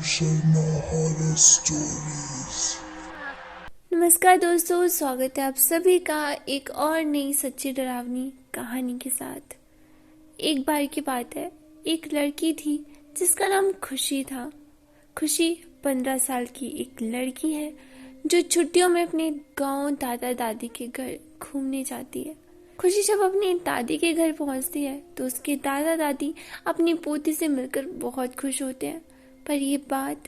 Sharma horror stories. नमस्कार दोस्तों, स्वागत है आप सभी का एक और नई सच्ची डरावनी कहानी के साथ। एक बार की बात है, एक लड़की थी जिसका नाम खुशी था। खुशी 15 साल की एक लड़की है जो छुट्टियों में अपने गांव दादा दादी के घर घूमने जाती है। खुशी जब अपनी दादी के घर पहुंचती है तो उसके दादा दादी अपनी पोती से मिलकर बहुत खुश होते हैं, पर ये बात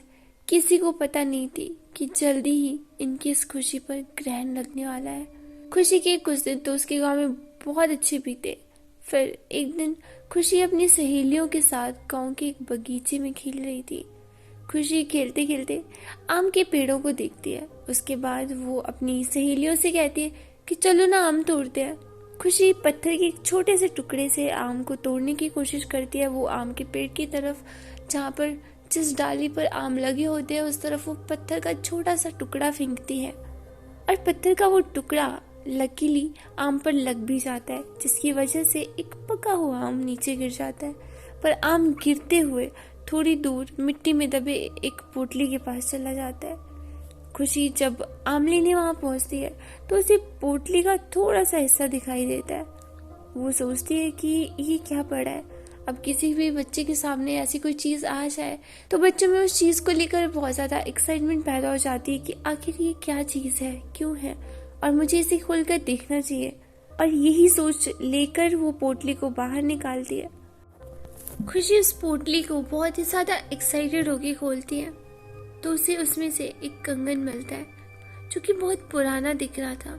किसी को पता नहीं थी कि जल्दी ही इनकी इस खुशी पर ग्रहण लगने वाला है। खुशी के कुछ दिन तो उसके गांव में बहुत अच्छे बीते। फिर एक दिन खुशी अपनी सहेलियों के साथ गांव के एक बगीचे में खेल रही थी। खुशी खेलते खेलते आम के पेड़ों को देखती है। उसके बाद वो अपनी सहेलियों से कहती है कि चलो ना आम तोड़ते हैं। खुशी पत्थर के एक छोटे से टुकड़े से आम को तोड़ने की कोशिश करती है। वो आम के पेड़ की तरफ, जहाँ पर जिस डाली पर आम लगे होते हैं, उस तरफ वो पत्थर का छोटा सा टुकड़ा फेंकती है और पत्थर का वो टुकड़ा लकीली आम पर लग भी जाता है, जिसकी वजह से एक पका हुआ आम नीचे गिर जाता है। पर आम गिरते हुए थोड़ी दूर मिट्टी में दबे एक पोटली के पास चला जाता है। खुशी जब आम लेने वहां पहुंचती है तो उसे पोटली का थोड़ा सा हिस्सा दिखाई देता है। वो सोचती है कि ये क्या पड़ा है। अब किसी भी बच्चे के सामने ऐसी कोई चीज आ जाए तो बच्चों में उस चीज को लेकर बहुत ज्यादा एक्साइटमेंट पैदा हो जाती है कि आखिर ये क्या चीज है, क्यों है, और मुझे इसे खोलकर देखना चाहिए। और यही सोच लेकर वो पोटली को बाहर निकालती है। खुशी उस पोटली को बहुत ही ज्यादा एक्साइटेड होकर खोलती है तो उसे उसमें से एक कंगन मिलता है जो कि बहुत पुराना दिख रहा था।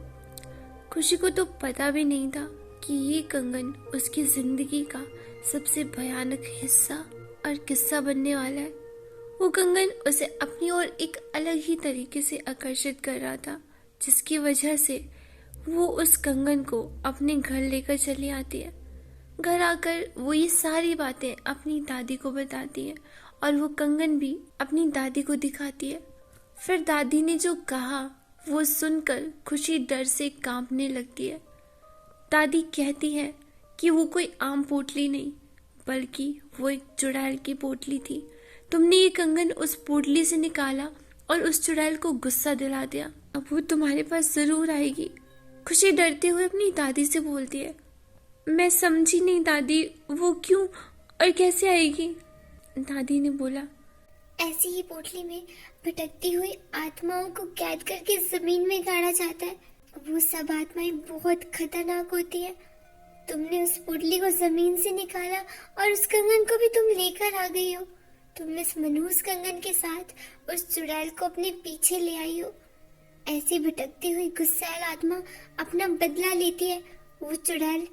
खुशी को तो पता भी नहीं था कि ये कंगन उसकी जिंदगी का सबसे भयानक हिस्सा और किस्सा बनने वाला है। वो कंगन उसे अपनी ओर एक अलग ही तरीके से आकर्षित कर रहा था, जिसकी वजह से वो उस कंगन को अपने घर लेकर चली आती है। घर आकर वो ये सारी बातें अपनी दादी को बताती है और वो कंगन भी अपनी दादी को दिखाती है। फिर दादी ने जो कहा वो सुनकर खुशी डर से कांपने लगती है। दादी कहती है कि वो कोई आम पोटली नहीं, बल्कि वो एक चुड़ैल की पोटली थी। तुमने ये कंगन उस पोटली से निकाला और उस चुड़ैल को गुस्सा दिला दिया। अब वो तुम्हारे पास जरूर आएगी। खुशी डरते हुए अपनी दादी से बोलती है, मैं समझी नहीं दादी, वो क्यों और कैसे आएगी? दादी ने बोला, ऐसी ही पोटली में भटकती हुई आत्माओं को कैद करके जमीन में गाड़ा जाता है। वो सब आत्माएं बहुत खतरनाक होती है। तुमने उस पोटली को जमीन से निकाला और उस कंगन को भी तुम लेकर आ गई हो। तुम इस मनहूस कंगन के साथ उस चुड़ैल को अपने पीछे ले आई हो। ऐसी भटकती हुई गुस्सैल आत्मा अपना बदला लेती है। वो चुड़ैल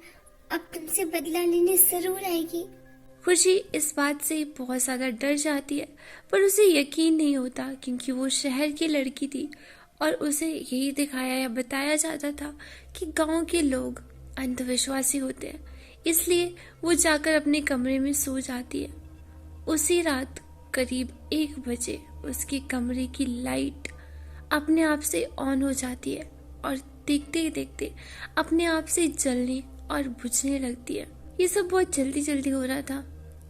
अब तुमसे बदला लेने जरूर आएगी। खुशी इस बात से बहुत ज्यादा डर जाती है, पर उसे यकीन नहीं होता क्योंकि वो शहर की लड़की थी और उसे यही दिखाया या बताया जाता था कि गांव के लोग अंधविश्वासी होते हैं। इसलिए वो जाकर अपने कमरे में सो जाती है। उसी रात करीब 1 बजे उसके कमरे की लाइट अपने आप से ऑन हो जाती है और देखते ही देखते अपने आप से जलने और बुझने लगती है। ये सब बहुत जल्दी जल्दी हो रहा था।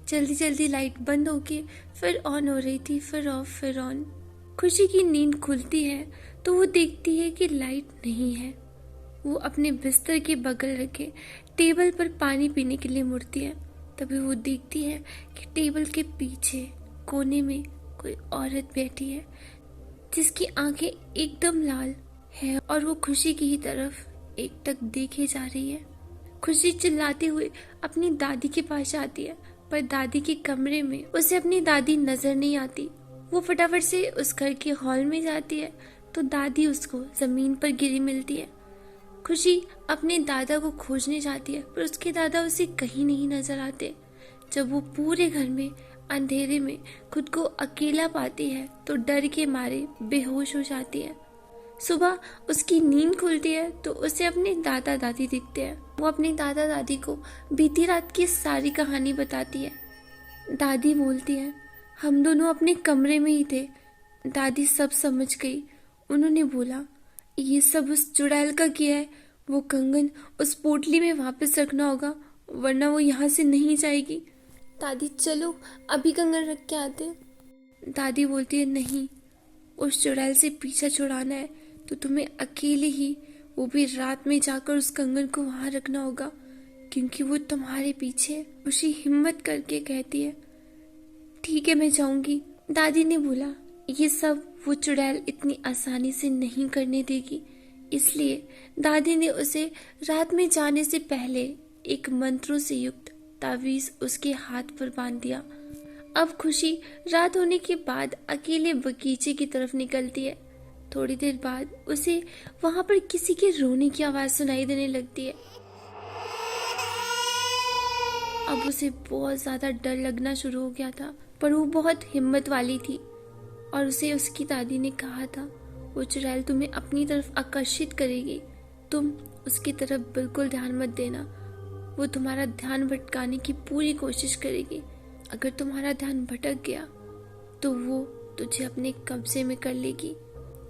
जल्दी जल्दी लाइट बंद होके फिर ऑन हो रही थी, फिर ऑफ, फिर ऑन। खुशी की नींद खुलती है तो वो देखती है कि लाइट नहीं है। वो अपने बिस्तर के बगल रखे टेबल पर पानी पीने के लिए मुड़ती है। तभी वो देखती है कि टेबल के पीछे कोने में कोई औरत बैठी है जिसकी आंखें एकदम लाल है और वो खुशी की ही तरफ एकटक देखे जा रही है। खुशी चिल्लाते हुए अपनी दादी के पास जाती है, पर दादी के कमरे में उसे अपनी दादी नजर नहीं आती। वो फटाफट से उस घर के हॉल में जाती है तो दादी उसको जमीन पर गिरी मिलती है। खुशी अपने दादा को खोजने जाती है, पर उसके दादा उसे कहीं नहीं नजर आते। जब वो पूरे घर में अंधेरे में खुद को अकेला पाती है तो डर के मारे बेहोश हो जाती है। सुबह उसकी नींद खुलती है तो उसे अपने दादा दादी दिखते हैं। वो अपने दादा दादी को बीती रात की सारी कहानी बताती है। दादी बोलती है, हम दोनों अपने कमरे में ही थे। दादी सब समझ गई। उन्होंने बोला, ये सब उस चुड़ैल का किया है। वो कंगन उस पोटली में वापस रखना होगा, वरना वो यहाँ से नहीं जाएगी। दादी चलो अभी कंगन रख के आते। दादी बोलती है नहीं, उस चुड़ैल से पीछा छुड़ाना है तो तुम्हें अकेले ही, वो भी रात में जाकर उस कंगन को वहां रखना होगा, क्योंकि वो तुम्हारे पीछे है। खुशी हिम्मत करके कहती है ठीक है मैं जाऊंगी। दादी ने बोला ये सब वो चुड़ैल इतनी आसानी से नहीं करने देगी, इसलिए दादी ने उसे रात में जाने से पहले एक मंत्रों से युक्त तावीज उसके हाथ पर बांध दिया। अब खुशी रात होने के बाद अकेले बगीचे की तरफ निकलती है। थोड़ी देर बाद उसे वहां पर किसी के रोने की आवाज सुनाई देने लगती है। अब उसे बहुत ज्यादा डर लगना शुरू हो गया था, पर वो बहुत हिम्मत वाली थी और उसे उसकी दादी ने कहा था वो चुड़ैल तुम्हें अपनी तरफ आकर्षित करेगी, तुम उसकी तरफ बिल्कुल ध्यान मत देना, वो तुम्हारा ध्यान भटकाने की पूरी कोशिश करेगी। अगर तुम्हारा ध्यान भटक गया तो वो तुझे अपने कब्जे में कर लेगी।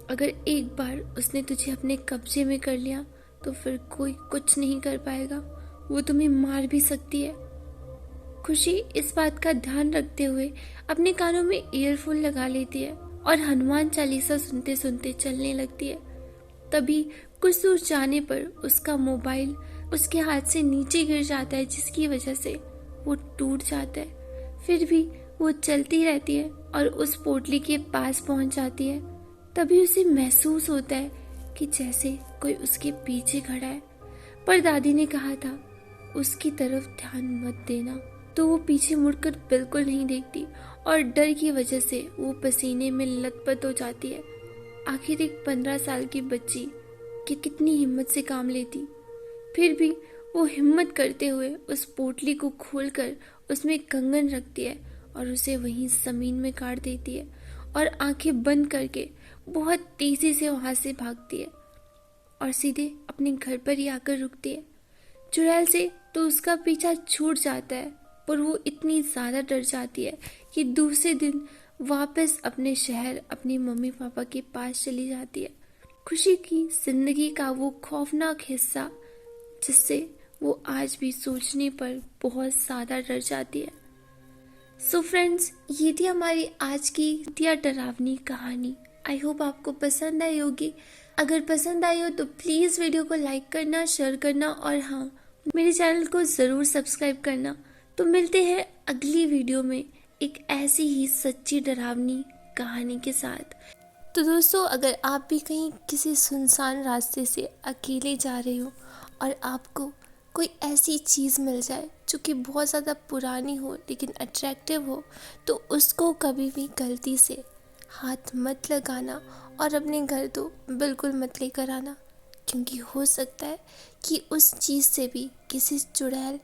अगर एक बार उसने तुझे अपने कब्जे में कर लिया तो फिर कोई कुछ नहीं कर पाएगा, वो तुम्हें मार भी सकती है। खुशी इस बात का ध्यान रखते हुए अपने कानों में ईयरफोन लगा लेती है और हनुमान चालीसा सुनते सुनते चलने लगती है। तभी कुछ दूर जाने पर उसका मोबाइल उसके हाथ से नीचे गिर जाता है, जिसकी वजह से वो टूट जाता है। फिर भी वो चलती रहती है और उस पोटली के पास पहुंच जाती है। तभी उसे महसूस होता है कि जैसे कोई उसके पीछे खड़ा है, पर दादी ने कहा था उसकी तरफ ध्यान मत देना, तो वो पीछे मुड़कर बिल्कुल नहीं देखती और डर की वजह से वो पसीने में लथपथ हो जाती है। आखिर एक 15 साल की बच्ची कि कितनी हिम्मत से काम लेती। फिर भी वो हिम्मत करते हुए उस पोटली को खोलकर उसमें कंगन रखती है और उसे वहीं जमीन में काट देती है और आंखें बंद करके बहुत तेजी से वहां से भागती है और सीधे अपने घर पर ही आकर रुकती है। चुड़ैल से तो उसका पीछा छूट जाता है, पर वो इतनी ज्यादा डर जाती है कि दूसरे दिन वापस अपने शहर अपनी मम्मी पापा के पास चली जाती है। खुशी की जिंदगी का वो खौफनाक हिस्सा जिससे वो आज भी सोचने पर बहुत ज्यादा डर जाती है। सो फ्रेंड्स, ये थी हमारी आज की दिया डरावनी कहानी। आई होप आपको पसंद आई होगी। अगर पसंद आई हो तो प्लीज वीडियो को लाइक करना, शेयर करना और हाँ, मेरे चैनल को जरूर सब्सक्राइब करना। तो मिलते हैं अगली वीडियो में एक ऐसी ही सच्ची डरावनी कहानी के साथ। तो दोस्तों, अगर आप भी कहीं किसी सुनसान रास्ते से अकेले जा रहे हो और आपको कोई ऐसी चीज़ मिल जाए जो कि बहुत ज़्यादा पुरानी हो लेकिन अट्रैक्टिव हो, तो उसको कभी भी गलती से हाथ मत लगाना और अपने घर तो बिल्कुल मत लेकर आना, क्योंकि हो सकता है कि उस चीज़ से भी किसी चुड़ैल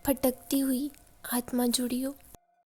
भटकती हुई आत्मा जुड़ी हो।